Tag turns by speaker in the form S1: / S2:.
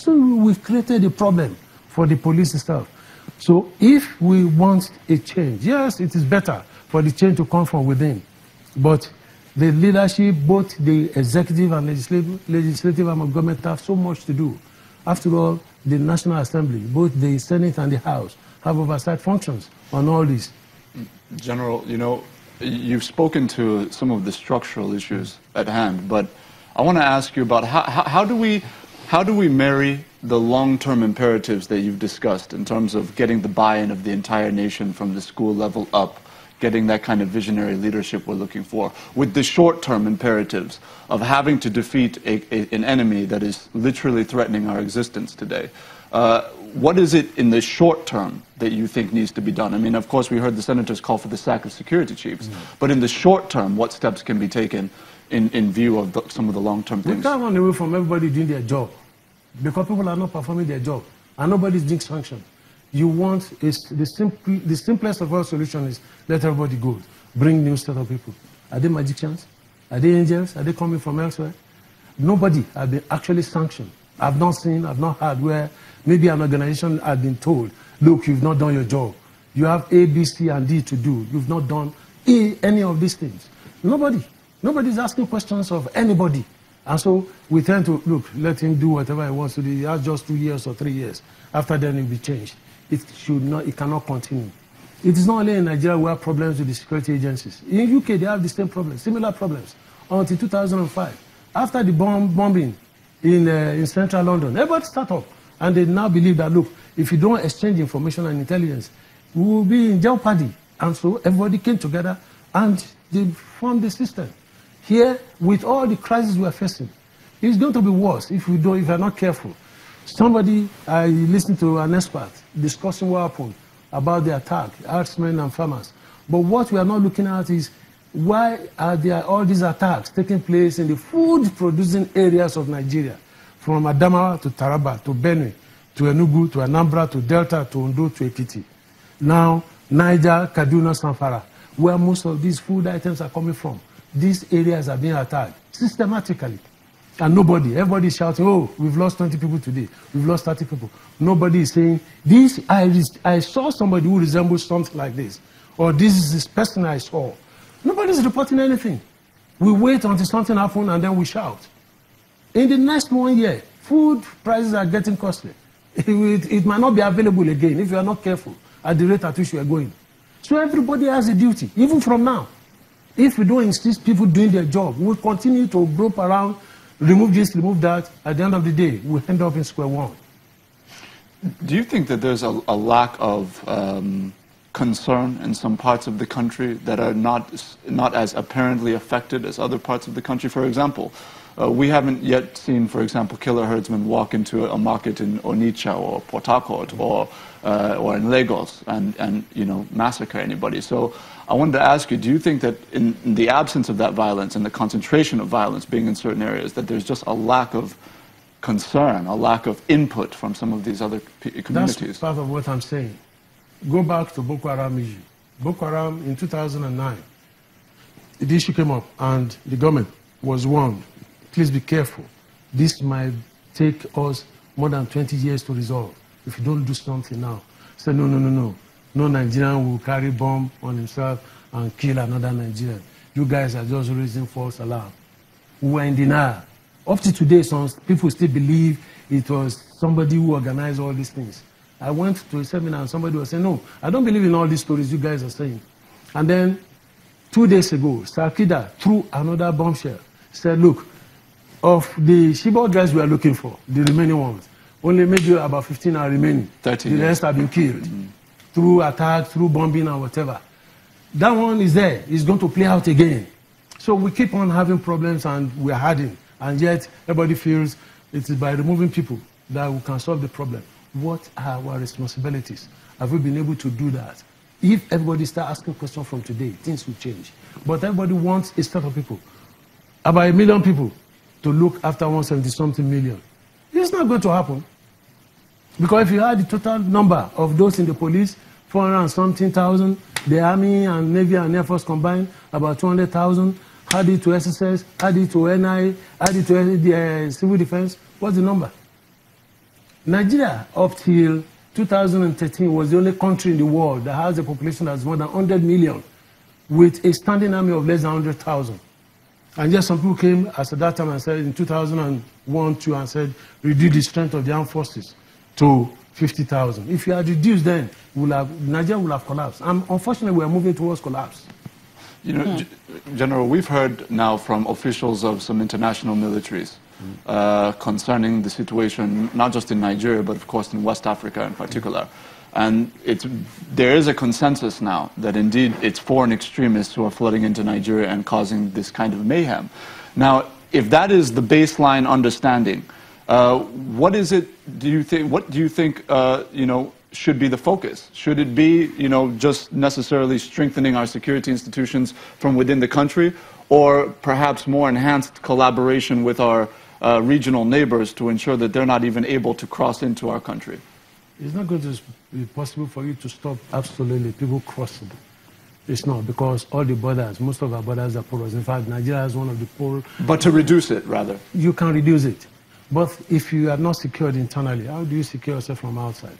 S1: So we've created a problem for the police itself. So if we want a change, yes, it is better for the change to come from within. But the leadership, both the executive and legislative arm of government, have so much to do. After all, the National Assembly, both the Senate and the House, have oversight functions on all this.
S2: General, you know, you've spoken to some of the structural issues at hand, but I want to ask you about how do we marry the long-term imperatives that you've discussed in terms of getting the buy-in of the entire nation from the school level up, getting that kind of visionary leadership we're looking for, with the short-term imperatives of having to defeat an enemy that is literally threatening our existence today. What is it in the short term that you think needs to be done? I mean, of course, we heard the senators call for the sack of security chiefs, but in the short term, what steps can be taken in view of some of the long-term things?
S1: We can't run away from everybody doing their job, because people are not performing their job, and nobody's being sanctioned. You want the simplest of all solutions is let everybody go. Bring new set of people. Are they magicians? Are they angels? Are they coming from elsewhere? Nobody has been actually sanctioned. I've not seen, I've not heard where maybe an organization has been told, look, you've not done your job. You have A, B, C, and D to do. You've not done any of these things. Nobody's asking questions of anybody. And so we tend to, look, let him do whatever he wants to do. He has just 2 years or 3 years. After then, it will be changed. It cannot continue. It is not only in Nigeria we have problems with the security agencies. In UK, they have the same problems, similar problems, until 2005. After the bombing in central London, everybody started up. And they now believe that, look, if you don't exchange information and intelligence, we will be in jeopardy. And so everybody came together and they formed the system. Here, with all the crises we are facing, it's going to be worse if you are not careful. I listened to an expert discussing what happened about the attack, herdsmen and farmers. But what we are not looking at is why are there all these attacks taking place in the food-producing areas of Nigeria, from Adamawa to Taraba to Benue to Enugu to Anambra to Delta to Ondo to Ekiti. Now, Niger, Kaduna, Zamfara, where most of these food items are coming from. These areas are being attacked systematically. And everybody is shouting, oh, we've lost 20 people today, we've lost 30 people. Nobody is saying, I saw somebody who resembles something like this, or this is this person I saw. Nobody is reporting anything. We wait until something happens and then we shout. In the next 1 year, food prices are getting costly. It might not be available again if you are not careful at the rate at which you are going. So everybody has a duty, even from now. If we don't insist people doing their job, we'll continue to grope around, remove this, remove that. At the end of the day, we'll end up in square one.
S2: Do you think that there's a lack of concern in some parts of the country that are not as apparently affected as other parts of the country? For example, we haven't yet seen, for example, killer herdsmen walk into a market in Onitsha or Port Harcourt or in Lagos and massacre anybody. So I wanted to ask you, do you think that in the absence of that violence and the concentration of violence being in certain areas, that there's just a lack of concern, a lack of input from some of these other communities?
S1: That's part of what I'm saying. Go back to Boko Haram issue. Boko Haram in 2009, the issue came up and the government was warned, please be careful. This might take us more than 20 years to resolve if you don't do something now. Say, no. No Nigerian will carry bomb on himself and kill another Nigerian. You guys are just raising false alarm. We were in denial. Up to today, some people still believe it was somebody who organized all these things. I went to a seminar and somebody was saying, no, I don't believe in all these stories you guys are saying. And then 2 days ago, Sarkida threw another bombshell. Said, look, of the Chibok guys we are looking for, the remaining ones, only maybe about 15 are remaining.
S2: 13.
S1: The rest have been killed through attack, through bombing and whatever. That one is there. It's going to play out again. So we keep on having problems and we're hiding. And yet everybody feels it is by removing people that we can solve the problem. What are our responsibilities? Have we been able to do that? If everybody starts asking questions from today, things will change. But everybody wants a set of people, about 1 million people, to look after 170-something million. It's not going to happen. Because if you had the total number of those in the police, 400-something thousand, the Army and Navy and Air Force combined, about 200,000, add it to SSS, add it to NI, add it to the Civil Defense, what's the number? Nigeria, up till 2013, was the only country in the world that has a population that's more than 100 million, with a standing army of less than 100,000. And yet some people came at that time and said, in 2001, 2, and said, reduce the strength of the armed forces to 50,000. If you had reduced then, Nigeria would have collapsed. And unfortunately, we are moving towards collapse.
S2: You know, General, we've heard now from officials of some international militaries concerning the situation, not just in Nigeria, but of course in West Africa in particular. And there is a consensus now that indeed it's foreign extremists who are flooding into Nigeria and causing this kind of mayhem. Now, if that is the baseline understanding, what is it? What do you think? Should be the focus? Should it be, just necessarily strengthening our security institutions from within the country, or perhaps more enhanced collaboration with our regional neighbors to ensure that they're not even able to cross into our country?
S1: It's not going to be possible for you to stop absolutely people crossing. It's not, because all the borders, most of our borders are porous. In fact, Nigeria has one of the porous.
S2: But to reduce it, rather.
S1: You can reduce it. But if you are not secured internally, how do you secure yourself from outside?